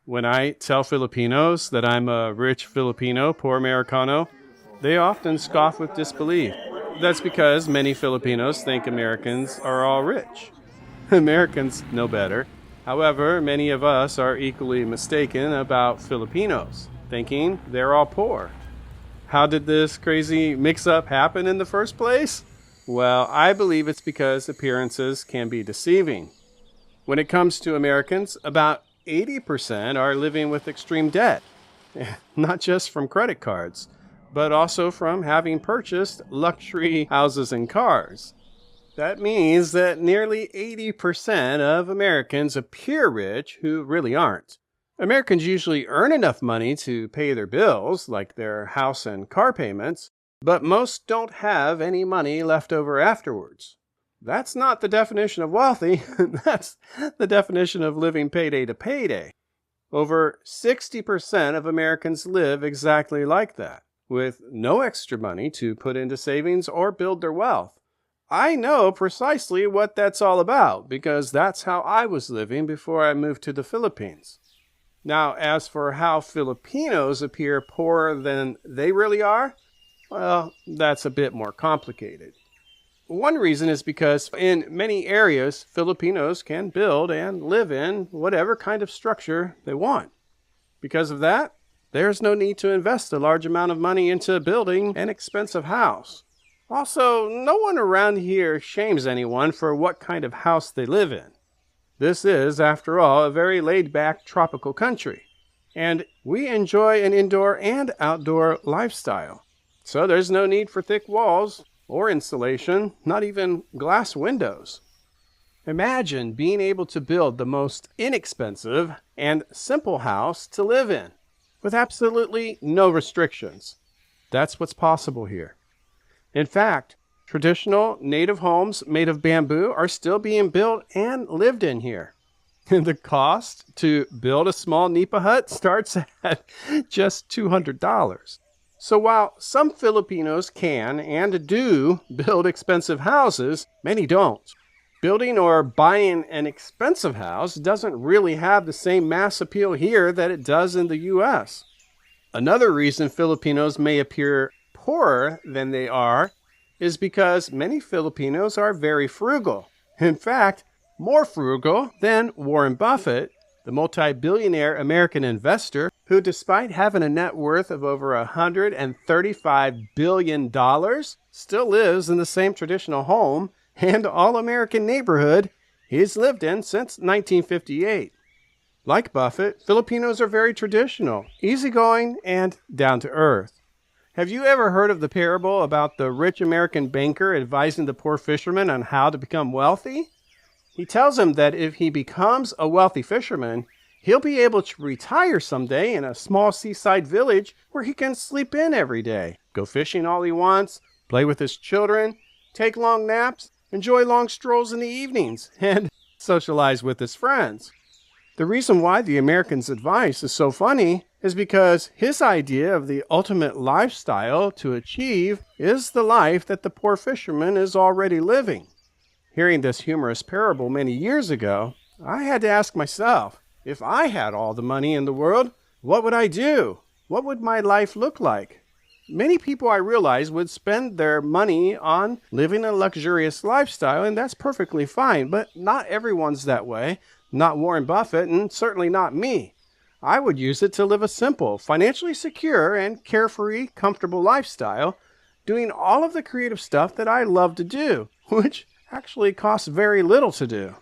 When I tell Filipinos that I'm a rich Filipino, poor Americano, they often scoff with disbelief. That's because many Filipinos think Americans are all rich. Americans know better. However, many of us are equally mistaken about Filipinos, thinking they're all poor. How did this crazy mix-up happen in the first place? Well, I believe it's because appearances can be deceiving. When it comes to Americans, about 80% are living with extreme debt, not just from credit cards, but also from having purchased luxury houses and cars. That means that nearly 80% of Americans appear rich who really aren't. Americans usually earn enough money to pay their bills, like their house and car payments, but most don't have any money left over afterwards. That's not the definition of wealthy. That's the definition of living payday to payday. Over 60% of Americans live exactly like that, with no extra money to put into savings or build their wealth. I know precisely what that's all about because that's how I was living before I moved to the Philippines. Now, as for how Filipinos appear poorer than they really are, well, that's a bit more complicated. One reason is because in many areas, Filipinos can build and live in whatever kind of structure they want. Because of that, there's no need to invest a large amount of money into building an expensive house. Also, no one around here shames anyone for what kind of house they live in. This is, after all, a very laid-back tropical country, and we enjoy an indoor and outdoor lifestyle. So there's no need for thick walls or insulation, not even glass windows. Imagine being able to build the most inexpensive and simple house to live in, with absolutely no restrictions. That's what's possible here. In fact, traditional native homes made of bamboo are still being built and lived in here. The cost to build a small nipa hut starts at just $200. So while some Filipinos can and do build expensive houses, many don't. Building or buying an expensive house doesn't really have the same mass appeal here that it does in the U.S. Another reason Filipinos may appear poorer than they are is because many Filipinos are very frugal. In fact, more frugal than Warren Buffett, the multi-billionaire American investor who, despite having a net worth of over $135 billion, still lives in the same traditional home and all-American neighborhood he's lived in since 1958. Like Buffett, Filipinos are very traditional, easygoing, and down-to-earth. Have you ever heard of the parable about the rich American banker advising the poor fisherman on how to become wealthy? He tells him that if he becomes a wealthy fisherman, he'll be able to retire someday in a small seaside village where he can sleep in every day, go fishing all he wants, play with his children, take long naps, enjoy long strolls in the evenings, and socialize with his friends. The reason why the American's advice is so funny is because his idea of the ultimate lifestyle to achieve is the life that the poor fisherman is already living. Hearing this humorous parable many years ago, I had to ask myself, if I had all the money in the world, what would I do? What would my life look like? Many people, I realize, would spend their money on living a luxurious lifestyle, and that's perfectly fine, but not everyone's that way. Not Warren Buffett, and certainly not me. I would use it to live a simple, financially secure, and carefree, comfortable lifestyle, doing all of the creative stuff that I love to do, which actually costs very little to do.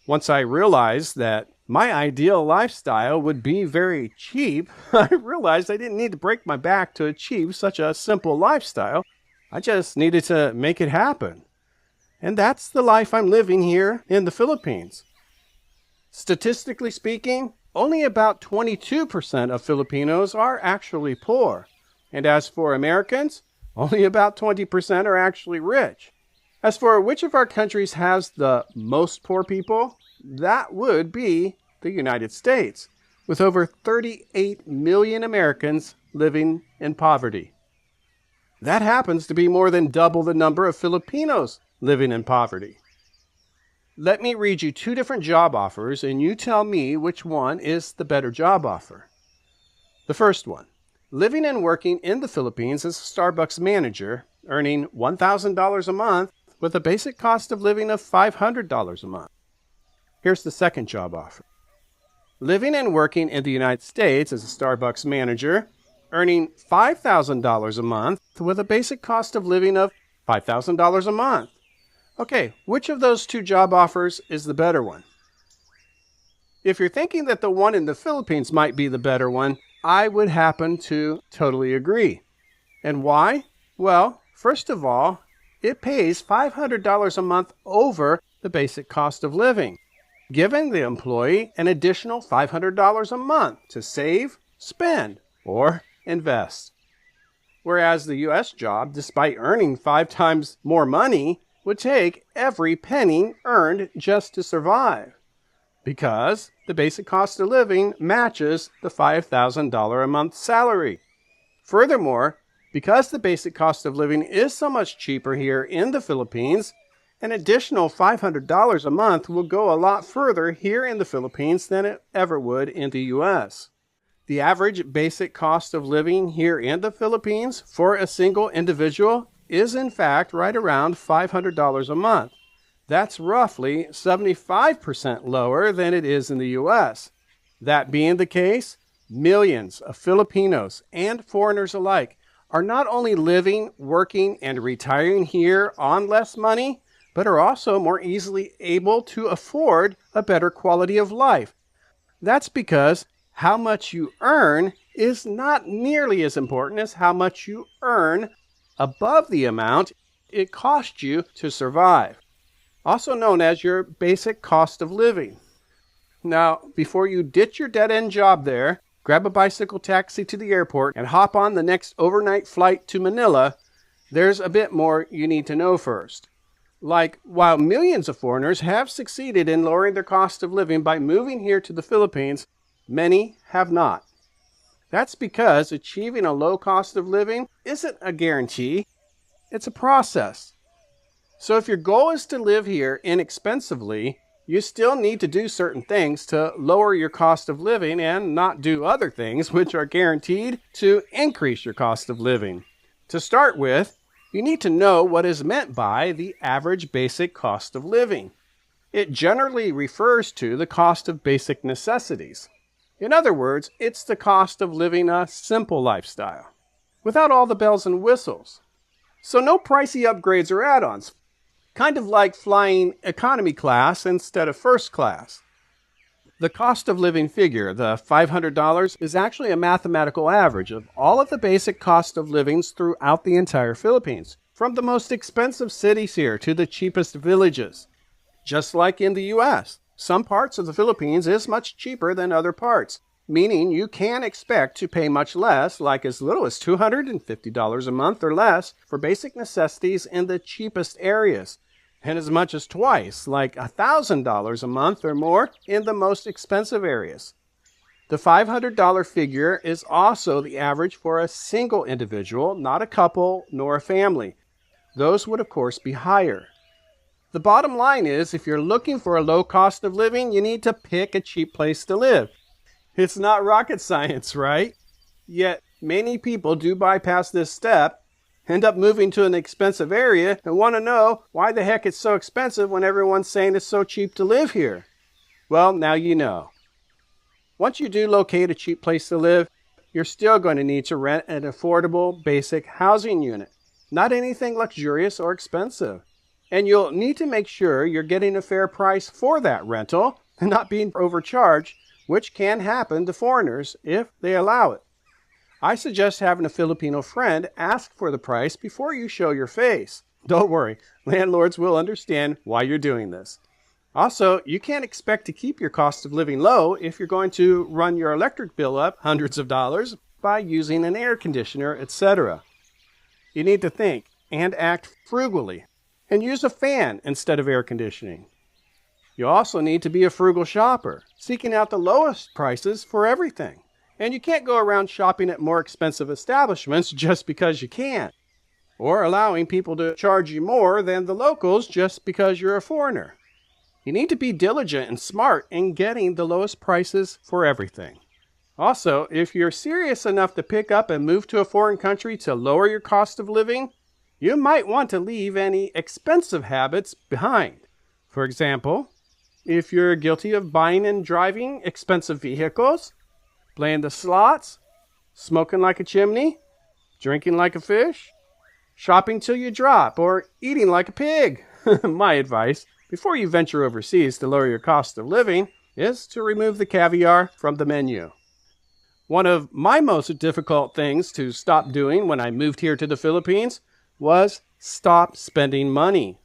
Once I realized that my ideal lifestyle would be very cheap, I realized I didn't need to break my back to achieve such a simple lifestyle. I just needed to make it happen. And that's the life I'm living here in the Philippines. Statistically speaking, only about 22% of Filipinos are actually poor. And as for Americans, only about 20% are actually rich. As for which of our countries has the most poor people, that would be the United States, with over 38 million Americans living in poverty. That happens to be more than double the number of Filipinos living in poverty. Let me read you two different job offers, and you tell me which one is the better job offer. The first one, living and working in the Philippines as a Starbucks manager, earning $1,000 a month with a basic cost of living of $500 a month. Here's the second job offer. Living and working in the United States as a Starbucks manager, earning $5,000 a month with a basic cost of living of $5,000 a month. Okay, which of those two job offers is the better one? If you're thinking that the one in the Philippines might be the better one, I would happen to totally agree. And why? Well, first of all, it pays $500 a month over the basic cost of living, giving the employee an additional $500 a month to save, spend, or invest. Whereas the U.S. job, despite earning 5 times more money, would take every penny earned just to survive, because the basic cost of living matches the $5,000 a month salary. Furthermore, because the basic cost of living is so much cheaper here in the Philippines, an additional $500 a month will go a lot further here in the Philippines than it ever would in the U.S. The average basic cost of living here in the Philippines for a single individual is in fact right around $500 a month. That's roughly 75% lower than it is in the U.S. That being the case, millions of Filipinos and foreigners alike are not only living, working, and retiring here on less money, but are also more easily able to afford a better quality of life. That's because how much you earn is not nearly as important as how much you earn above the amount it costs you to survive, also known as your basic cost of living. Now, before you ditch your dead-end job there, grab a bicycle taxi to the airport, and hop on the next overnight flight to Manila, there's a bit more you need to know first. Like, while millions of foreigners have succeeded in lowering their cost of living by moving here to the Philippines, many have not. That's because achieving a low cost of living isn't a guarantee, it's a process. So if your goal is to live here inexpensively, you still need to do certain things to lower your cost of living and not do other things which are guaranteed to increase your cost of living. To start with, you need to know what is meant by the average basic cost of living. It generally refers to the cost of basic necessities. In other words, it's the cost of living a simple lifestyle, without all the bells and whistles. So no pricey upgrades or add-ons, kind of like flying economy class instead of first class. The cost of living figure, the $500, is actually a mathematical average of all of the basic cost of livings throughout the entire Philippines, from the most expensive cities here to the cheapest villages. Just like in the U.S., some parts of the Philippines is much cheaper than other parts, meaning you can expect to pay much less, like as little as $250 a month or less, for basic necessities in the cheapest areas, and as much as twice, like $1,000 a month or more, in the most expensive areas. The $500 figure is also the average for a single individual, not a couple nor a family. Those would, of course, be higher. The bottom line is, if you're looking for a low cost of living, you need to pick a cheap place to live. It's not rocket science, right? Yet, many people do bypass this step, end up moving to an expensive area, and want to know why the heck it's so expensive when everyone's saying it's so cheap to live here. Well, now you know. Once you do locate a cheap place to live, you're still going to need to rent an affordable, basic housing unit. Not anything luxurious or expensive. And you'll need to make sure you're getting a fair price for that rental and not being overcharged, which can happen to foreigners if they allow it. I suggest having a Filipino friend ask for the price before you show your face. Don't worry, landlords will understand why you're doing this. Also, you can't expect to keep your cost of living low if you're going to run your electric bill up hundreds of dollars by using an air conditioner, etc. You need to think and act frugally and use a fan instead of air conditioning. You also need to be a frugal shopper, seeking out the lowest prices for everything. And you can't go around shopping at more expensive establishments just because you can, or allowing people to charge you more than the locals just because you're a foreigner. You need to be diligent and smart in getting the lowest prices for everything. Also, if you're serious enough to pick up and move to a foreign country to lower your cost of living, you might want to leave any expensive habits behind. For example, if you're guilty of buying and driving expensive vehicles, playing the slots, smoking like a chimney, drinking like a fish, shopping till you drop, or eating like a pig. My advice, before you venture overseas to lower your cost of living, is to remove the caviar from the menu. One of my most difficult things to stop doing when I moved here to the Philippines was stop spending money.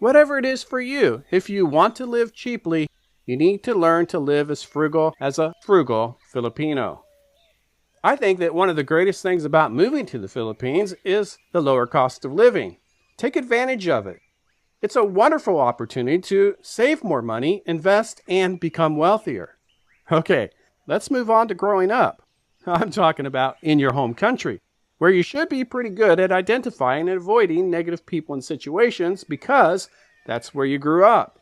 Whatever it is for you, if you want to live cheaply, you need to learn to live as frugal as a frugal Filipino. I think that one of the greatest things about moving to the Philippines is the lower cost of living. Take advantage of it. It's a wonderful opportunity to save more money, invest, and become wealthier. Okay, let's move on to growing up. I'm talking about in your home country, where you should be pretty good at identifying and avoiding negative people and situations because that's where you grew up.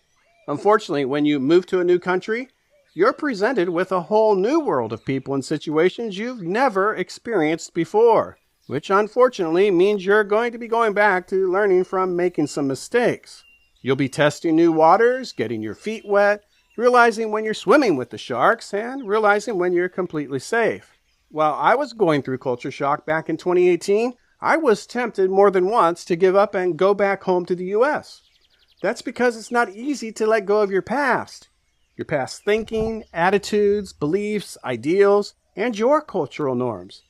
Unfortunately, when you move to a new country, you're presented with a whole new world of people and situations you've never experienced before, which unfortunately means you're going to be going back to learning from making some mistakes. You'll be testing new waters, getting your feet wet, realizing when you're swimming with the sharks, and realizing when you're completely safe. While I was going through culture shock back in 2018, I was tempted more than once to give up and go back home to the U.S. That's because it's not easy to let go of your past thinking, attitudes, beliefs, ideals, and your cultural norms.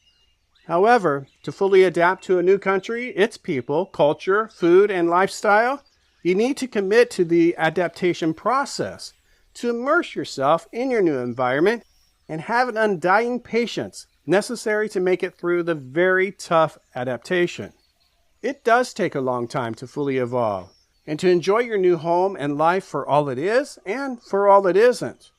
However, to fully adapt to a new country, its people, culture, food, and lifestyle, you need to commit to the adaptation process, to immerse yourself in your new environment, and have an undying patience necessary to make it through the very tough adaptation. It does take a long time to fully evolve, and to enjoy your new home and life for all it is and for all it isn't.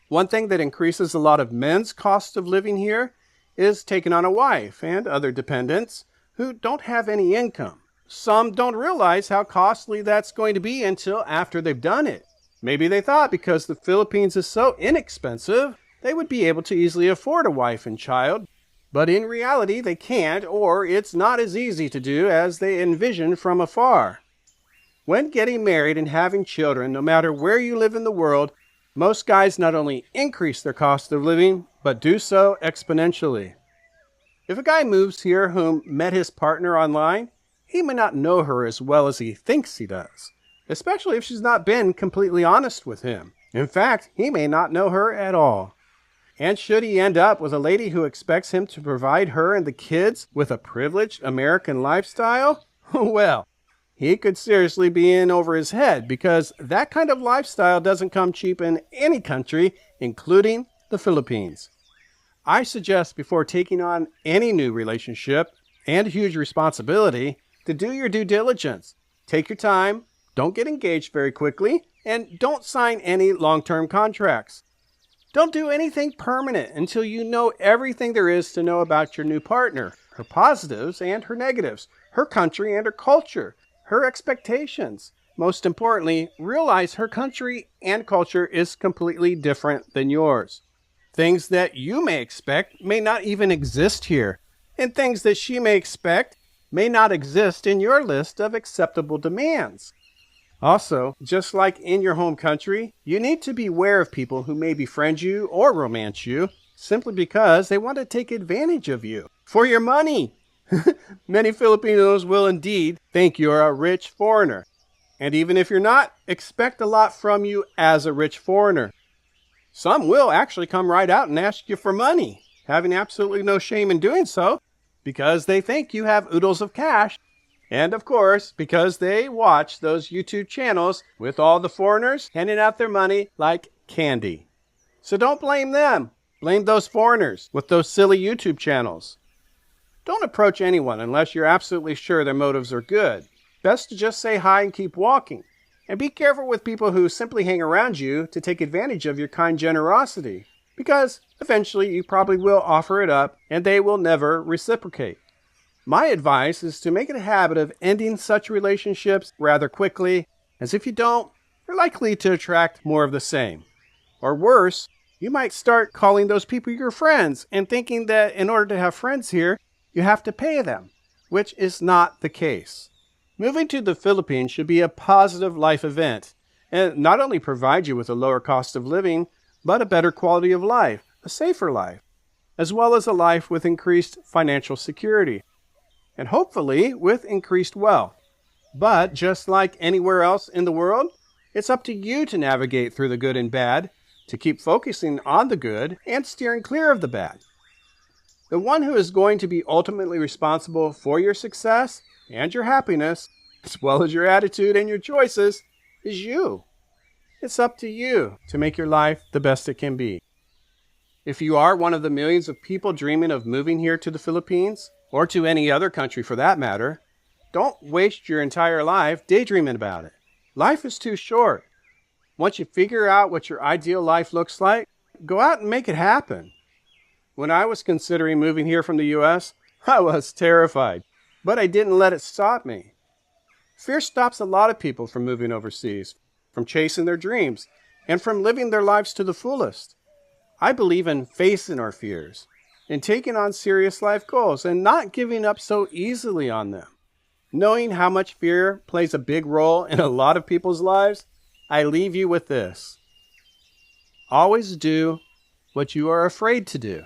One thing that increases a lot of men's cost of living here is taking on a wife and other dependents who don't have any income. Some don't realize how costly that's going to be until after they've done it. Maybe they thought because the Philippines is so inexpensive, they would be able to easily afford a wife and child, but in reality they can't, or it's not as easy to do as they envision from afar. When getting married and having children, no matter where you live in the world, most guys not only increase their cost of living, but do so exponentially. If a guy moves here whom met his partner online, he may not know her as well as he thinks he does, especially if she's not been completely honest with him. In fact, he may not know her at all. And should he end up with a lady who expects him to provide her and the kids with a privileged American lifestyle, well, he could seriously be in over his head because that kind of lifestyle doesn't come cheap in any country, including the Philippines. I suggest before taking on any new relationship and huge responsibility to do your due diligence. Take your time, don't get engaged very quickly, and don't sign any long-term contracts. Don't do anything permanent until you know everything there is to know about your new partner, her positives and her negatives, her country and her culture, her expectations. Most importantly, realize her country and culture is completely different than yours. Things that you may expect may not even exist here, and things that she may expect may not exist in your list of acceptable demands. Also, just like in your home country, you need to be aware of people who may befriend you or romance you simply because they want to take advantage of you for your money. Many Filipinos will indeed think you're a rich foreigner. And even if you're not, expect a lot from you as a rich foreigner. Some will actually come right out and ask you for money, having absolutely no shame in doing so, because they think you have oodles of cash. And of course, because they watch those YouTube channels with all the foreigners handing out their money like candy. So don't blame them. Blame those foreigners with those silly YouTube channels. Don't approach anyone unless you're absolutely sure their motives are good. Best to just say hi and keep walking. And be careful with people who simply hang around you to take advantage of your kind generosity, because eventually you probably will offer it up and they will never reciprocate. My advice is to make it a habit of ending such relationships rather quickly, as if you don't, you're likely to attract more of the same. Or worse, you might start calling those people your friends and thinking that in order to have friends here, you have to pay them, which is not the case. Moving to the Philippines should be a positive life event and not only provide you with a lower cost of living, but a better quality of life, a safer life, as well as a life with increased financial security, and hopefully with increased wealth. But just like anywhere else in the world, it's up to you to navigate through the good and bad, to keep focusing on the good and steering clear of the bad. The one who is going to be ultimately responsible for your success and your happiness, as well as your attitude and your choices, is you. It's up to you to make your life the best it can be. If you are one of the millions of people dreaming of moving here to the Philippines, or to any other country for that matter, don't waste your entire life daydreaming about it. Life is too short. Once you figure out what your ideal life looks like, go out and make it happen. When I was considering moving here from the U.S., I was terrified, but I didn't let it stop me. Fear stops a lot of people from moving overseas, from chasing their dreams, and from living their lives to the fullest. I believe in facing our fears, in taking on serious life goals, and not giving up so easily on them. Knowing how much fear plays a big role in a lot of people's lives, I leave you with this. Always do what you are afraid to do.